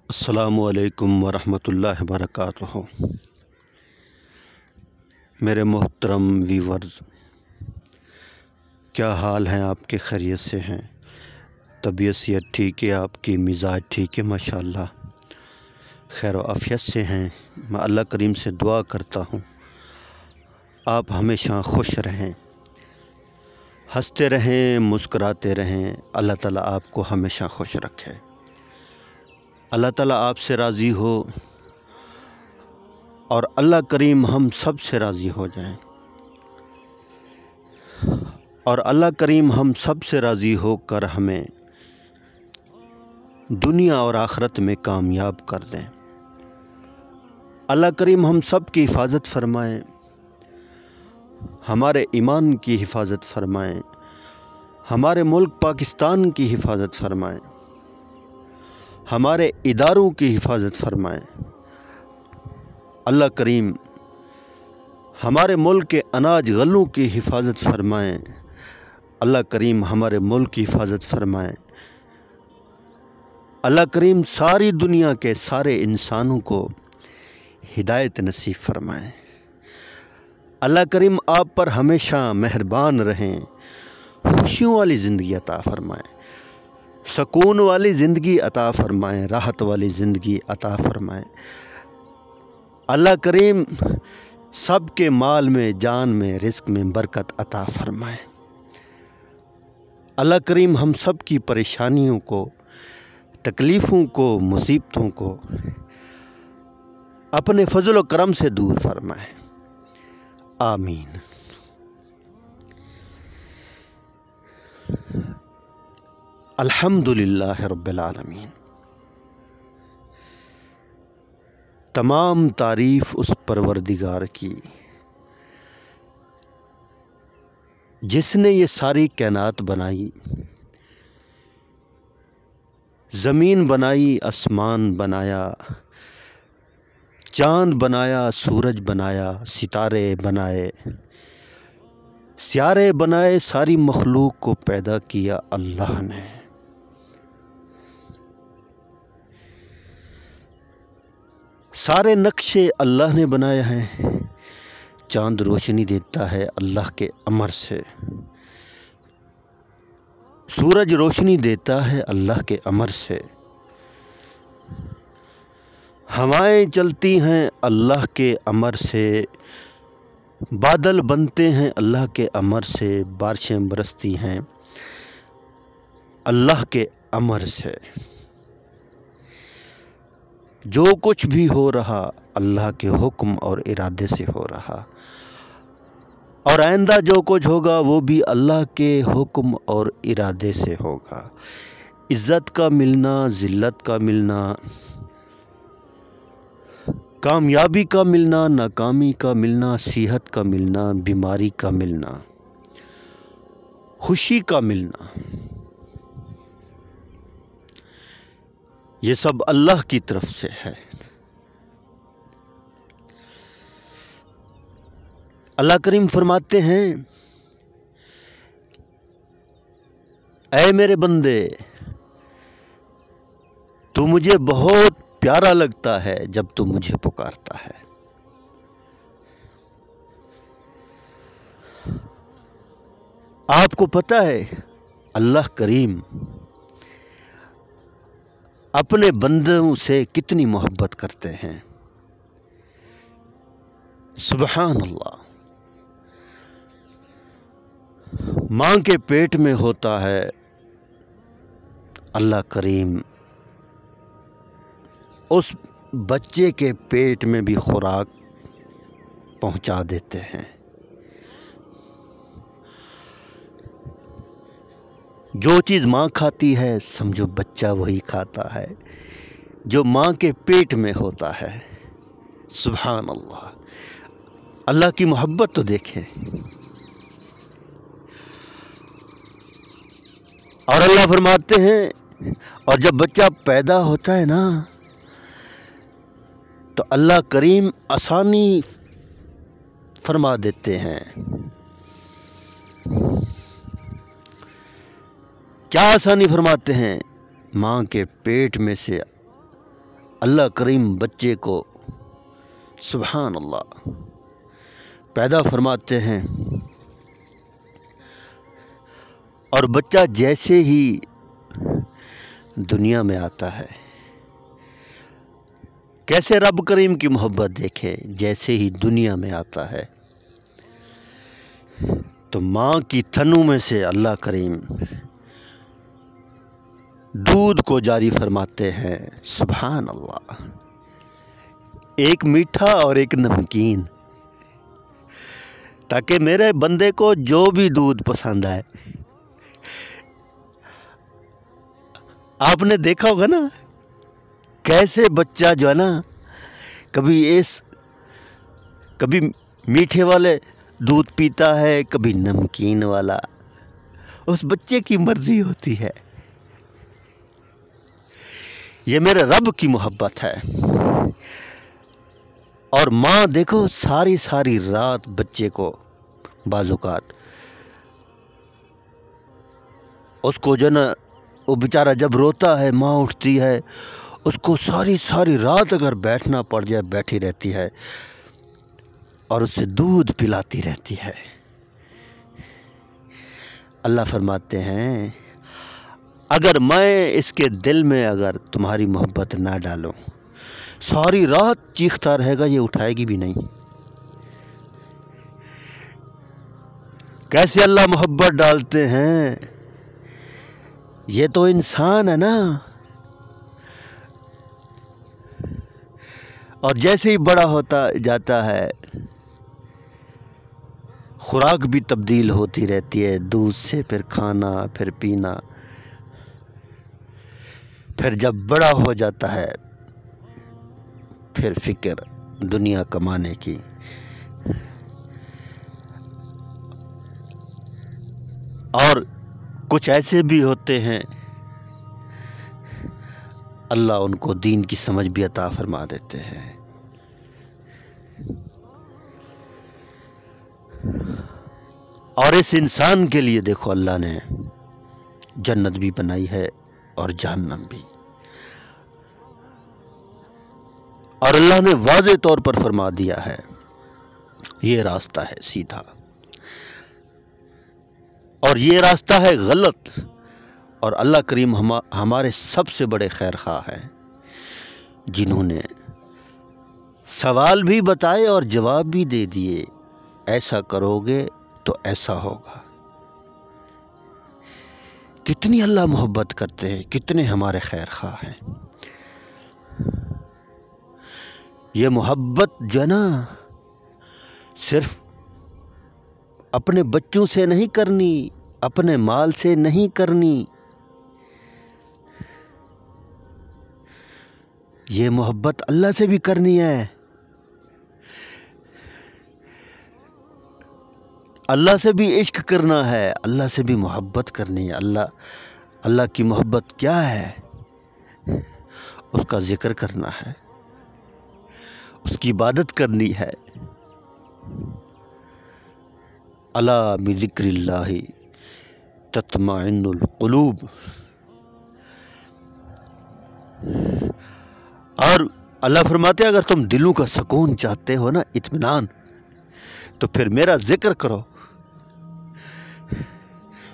السلام علیکم ورحمۃ اللہ وبرکاتہ۔ میرے محترم ویورز، کیا حال ہیں آپ کے؟ خیریت سے ہیں؟ طبیعت صحت ٹھیک ہے؟ آپ کی مزاج ٹھیک ہے؟ ماشاءاللہ خیر و عافیت سے ہیں۔ میں اللہ کریم سے دعا کرتا ہوں آپ ہمیشہ خوش رہیں، ہنستے رہیں، مسکراتے رہیں۔ اللہ تعالیٰ آپ کو ہمیشہ خوش رکھے، اللہ تعالیٰ آپ سے راضی ہو اور اللہ کریم ہم سب سے راضی ہو جائیں، اور اللہ کریم ہم سب سے راضی ہو کر ہمیں دنیا اور آخرت میں کامیاب کر دیں۔ اللہ کریم ہم سب کی حفاظت فرمائیں، ہمارے ایمان کی حفاظت فرمائیں، ہمارے ملک پاکستان کی حفاظت فرمائیں، ہمارے اداروں کی حفاظت فرمائیں۔ اللہ کریم ہمارے ملک کے اناج غلوں کی حفاظت فرمائیں۔ اللہ کریم ہمارے ملک کی حفاظت فرمائیں۔ اللہ کریم ساری دنیا کے سارے انسانوں کو ہدایت نصیب فرمائیں۔ اللہ کریم آپ پر ہمیشہ مہربان رہیں، خوشیوں والی زندگی عطا فرمائیں، سکون والی زندگی عطا فرمائیں، راحت والی زندگی عطا فرمائیں۔ اللہ کریم سب کے مال میں، جان میں، رزق میں برکت عطا فرمائیں۔ اللہ کریم ہم سب کی پریشانیوں کو، تکلیفوں کو، مصیبتوں کو اپنے فضل و کرم سے دور فرمائیں، آمین۔ الحمدللہ رب العالمین۔ تمام تعریف اس پروردگار کی جس نے یہ ساری کائنات بنائی، زمین بنائی، آسمان بنایا، چاند بنایا، سورج بنایا، ستارے بنائے، سیارے بنائے، ساری مخلوق کو پیدا کیا اللہ نے۔ سارے نقشے اللہ نے بنائے ہیں۔ چاند روشنی دیتا ہے اللہ کے امر سے، سورج روشنی دیتا ہے اللہ کے امر سے، ہوائیں چلتی ہیں اللہ کے امر سے، بادل بنتے ہیں اللہ کے امر سے، بارشیں برستی ہیں اللہ کے امر سے۔ جو کچھ بھی ہو رہا اللہ کے حکم اور ارادے سے ہو رہا، اور آئندہ جو کچھ ہوگا وہ بھی اللہ کے حکم اور ارادے سے ہوگا۔ عزت کا ملنا، ذلت کا ملنا، کامیابی کا ملنا، ناکامی کا ملنا، صحت کا ملنا، بیماری کا ملنا، خوشی کا ملنا، یہ سب اللہ کی طرف سے ہے۔ اللہ کریم فرماتے ہیں، اے میرے بندے، تو مجھے بہت پیارا لگتا ہے جب تو مجھے پکارتا ہے۔ آپ کو پتہ ہے اللہ کریم اپنے بندوں سے کتنی محبت کرتے ہیں؟ سبحان اللہ۔ ماں کے پیٹ میں ہوتا ہے اللہ کریم اس بچے کے پیٹ میں بھی خوراک پہنچا دیتے ہیں۔ جو چیز ماں کھاتی ہے سمجھو بچہ وہی کھاتا ہے جو ماں کے پیٹ میں ہوتا ہے۔ سبحان اللہ، اللہ کی محبت تو دیکھیں۔ اور اللہ فرماتے ہیں، اور جب بچہ پیدا ہوتا ہے نا تو اللہ کریم آسانی فرما دیتے ہیں۔ کیا آسانی فرماتے ہیں؟ ماں کے پیٹ میں سے اللہ کریم بچے کو سبحان اللہ پیدا فرماتے ہیں، اور بچہ جیسے ہی دنیا میں آتا ہے، کیسے رب کریم کی محبت دیکھے، جیسے ہی دنیا میں آتا ہے تو ماں کی تھنوں میں سے اللہ کریم دودھ کو جاری فرماتے ہیں، سبحان اللہ، ایک میٹھا اور ایک نمکین، تاکہ میرے بندے کو جو بھی دودھ پسند ہے۔ آپ نے دیکھا ہوگا نا کیسے بچہ جو ہے نا کبھی میٹھے والے دودھ پیتا ہے، کبھی نمکین والا، اس بچے کی مرضی ہوتی ہے۔ یہ میرے رب کی محبت ہے۔ اور ماں دیکھو ساری ساری رات بچے کو بعض اوقات اس کو جو نا وہ بیچارہ جب روتا ہے، ماں اٹھتی ہے، اس کو ساری ساری رات اگر بیٹھنا پڑ جائے بیٹھی رہتی ہے اور اسے دودھ پلاتی رہتی ہے۔ اللہ فرماتے ہیں اگر میں اس کے دل میں اگر تمہاری محبت نہ ڈالوں، ساری رات چیختا رہے گا، یہ اٹھائے گی بھی نہیں۔ کیسے اللہ محبت ڈالتے ہیں؟ یہ تو انسان ہے نا، اور جیسے ہی بڑا ہوتا جاتا ہے خوراک بھی تبدیل ہوتی رہتی ہے، دودھ سے پھر کھانا، پھر پینا، پھر جب بڑا ہو جاتا ہے پھر فکر دنیا کمانے کی۔ اور کچھ ایسے بھی ہوتے ہیں اللہ ان کو دین کی سمجھ بھی عطا فرما دیتے ہیں۔ اور اس انسان کے لیے دیکھو اللہ نے جنت بھی بنائی ہے اور جہنم بھی، اور اللہ نے واضح طور پر فرما دیا ہے یہ راستہ ہے سیدھا اور یہ راستہ ہے غلط۔ اور اللہ کریم ہمارے سب سے بڑے خیر خواہ ہیں، جنہوں نے سوال بھی بتائے اور جواب بھی دے دیے، ایسا کرو گے تو ایسا ہوگا۔ کتنی اللہ محبت کرتے ہیں، کتنے ہمارے خیر خواہ ہیں۔ یہ محبت جو ہے نا صرف اپنے بچوں سے نہیں کرنی، اپنے مال سے نہیں کرنی، یہ محبت اللہ سے بھی کرنی ہے۔ اللہ سے بھی عشق کرنا ہے، اللہ سے بھی محبت کرنی ہے۔ اللہ کی محبت کیا ہے؟ اس کا ذکر کرنا ہے، اس کی عبادت کرنی ہے۔ الا بذکر اللہ تطمئن القلوب۔ اور اللہ فرماتے ہیں اگر تم دلوں کا سکون چاہتے ہو نا، اطمینان، تو پھر میرا ذکر کرو،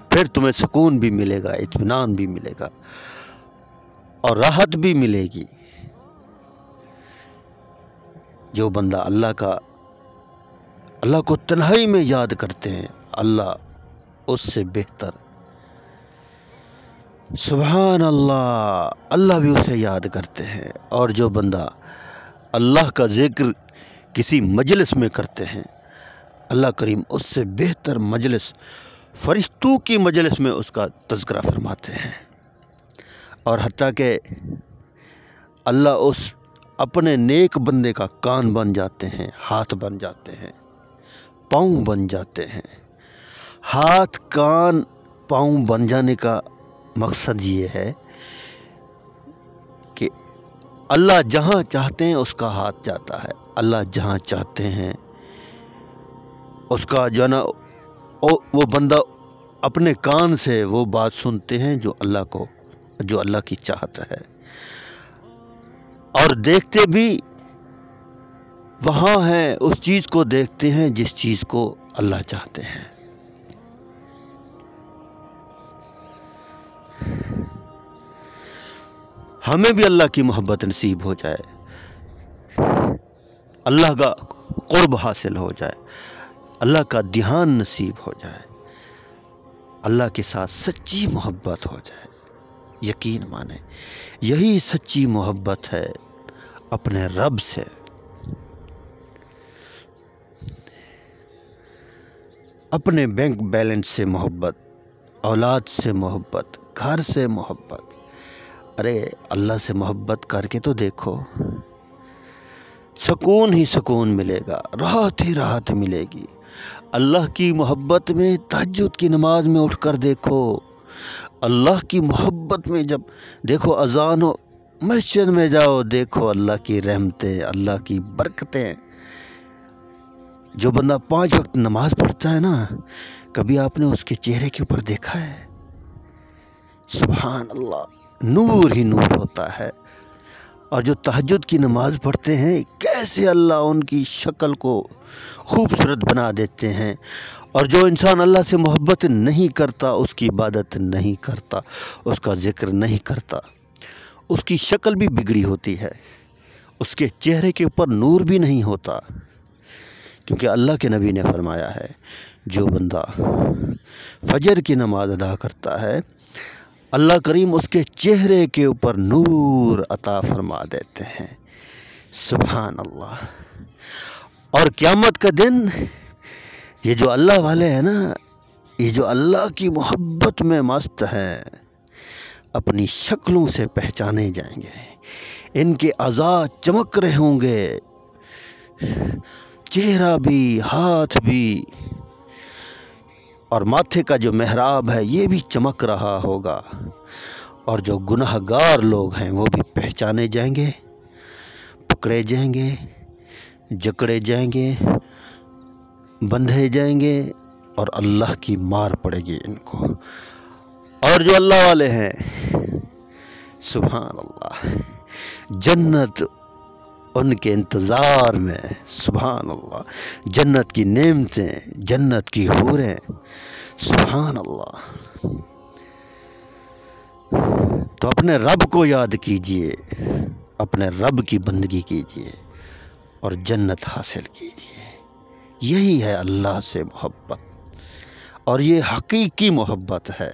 پھر تمہیں سکون بھی ملے گا، اطمینان بھی ملے گا اور راحت بھی ملے گی۔ جو بندہ اللہ کو تنہائی میں یاد کرتے ہیں، اللہ اس سے بہتر، سبحان اللہ، اللہ بھی اسے یاد کرتے ہیں۔ اور جو بندہ اللہ کا ذکر کسی مجلس میں کرتے ہیں، اللہ کریم اس سے بہتر مجلس، فرشتوں کی مجلس میں اس کا تذکرہ فرماتے ہیں۔ اور حتیٰ کہ اللہ اس اپنے نیک بندے کا کان بن جاتے ہیں، ہاتھ بن جاتے ہیں، پاؤں بن جاتے ہیں۔ ہاتھ، کان، پاؤں بن جانے کا مقصد یہ ہے کہ اللہ جہاں چاہتے ہیں اس کا ہاتھ جاتا ہے، اللہ جہاں چاہتے ہیں اس کا جو نا وہ بندہ اپنے کان سے وہ بات سنتے ہیں جو اللہ کی چاہت ہے۔ اور دیکھتے بھی وہاں ہیں، اس چیز کو دیکھتے ہیں جس چیز کو اللہ چاہتے ہیں۔ ہمیں بھی اللہ کی محبت نصیب ہو جائے، اللہ کا قرب حاصل ہو جائے، اللہ کا دھیان نصیب ہو جائے، اللہ کے ساتھ سچی محبت ہو جائے۔ یقین مانیں، یہی سچی محبت ہے اپنے رب سے۔ اپنے بینک بیلنس سے محبت، اولاد سے محبت، گھر سے محبت، ارے اللہ سے محبت کر کے تو دیکھو، سکون ہی سکون ملے گا، راحت ہی راحت ملے گی۔ اللہ کی محبت میں تہجد کی نماز میں اٹھ کر دیکھو، اللہ کی محبت میں جب دیکھو اذان ہو، مسجد میں جاؤ، دیکھو اللہ کی رحمتیں، اللہ کی برکتیں۔ جو بندہ 5 وقت نماز پڑھتا ہے نا، کبھی آپ نے اس کے چہرے کے اوپر دیکھا ہے؟ سبحان اللہ، نور ہی نور ہوتا ہے۔ اور جو تہجد کی نماز پڑھتے ہیں، کیسے اللہ ان کی شکل کو خوبصورت بنا دیتے ہیں۔ اور جو انسان اللہ سے محبت نہیں کرتا، اس کی عبادت نہیں کرتا، اس کا ذکر نہیں کرتا، اس کی شکل بھی بگڑی ہوتی ہے، اس کے چہرے کے اوپر نور بھی نہیں ہوتا۔ کیونکہ اللہ کے نبی نے فرمایا ہے، جو بندہ فجر کی نماز ادا کرتا ہے، اللہ کریم اس کے چہرے کے اوپر نور عطا فرما دیتے ہیں۔ سبحان اللہ۔ اور قیامت کا دن یہ جو اللہ والے ہیں نا، یہ جو اللہ کی محبت میں مست ہیں، اپنی شکلوں سے پہچانے جائیں گے، ان کے اعضاء چمک رہے ہوں گے، چہرہ بھی، ہاتھ بھی، اور ماتھے کا جو محراب ہے یہ بھی چمک رہا ہوگا۔ اور جو گناہ گار لوگ ہیں وہ بھی پہچانے جائیں گے، پکڑے جائیں گے، جکڑے جائیں گے، بندھے جائیں گے، اور اللہ کی مار پڑے گی ان کو۔ اور جو اللہ والے ہیں، سبحان اللہ، جنت ان کے انتظار میں، سبحان اللہ، جنت کی نعمتیں، جنت کی حوریں، سبحان اللہ۔ تو اپنے رب کو یاد کیجئے، اپنے رب کی بندگی کیجئے اور جنت حاصل کیجئے۔ یہی ہے اللہ سے محبت، اور یہ حقیقی محبت ہے۔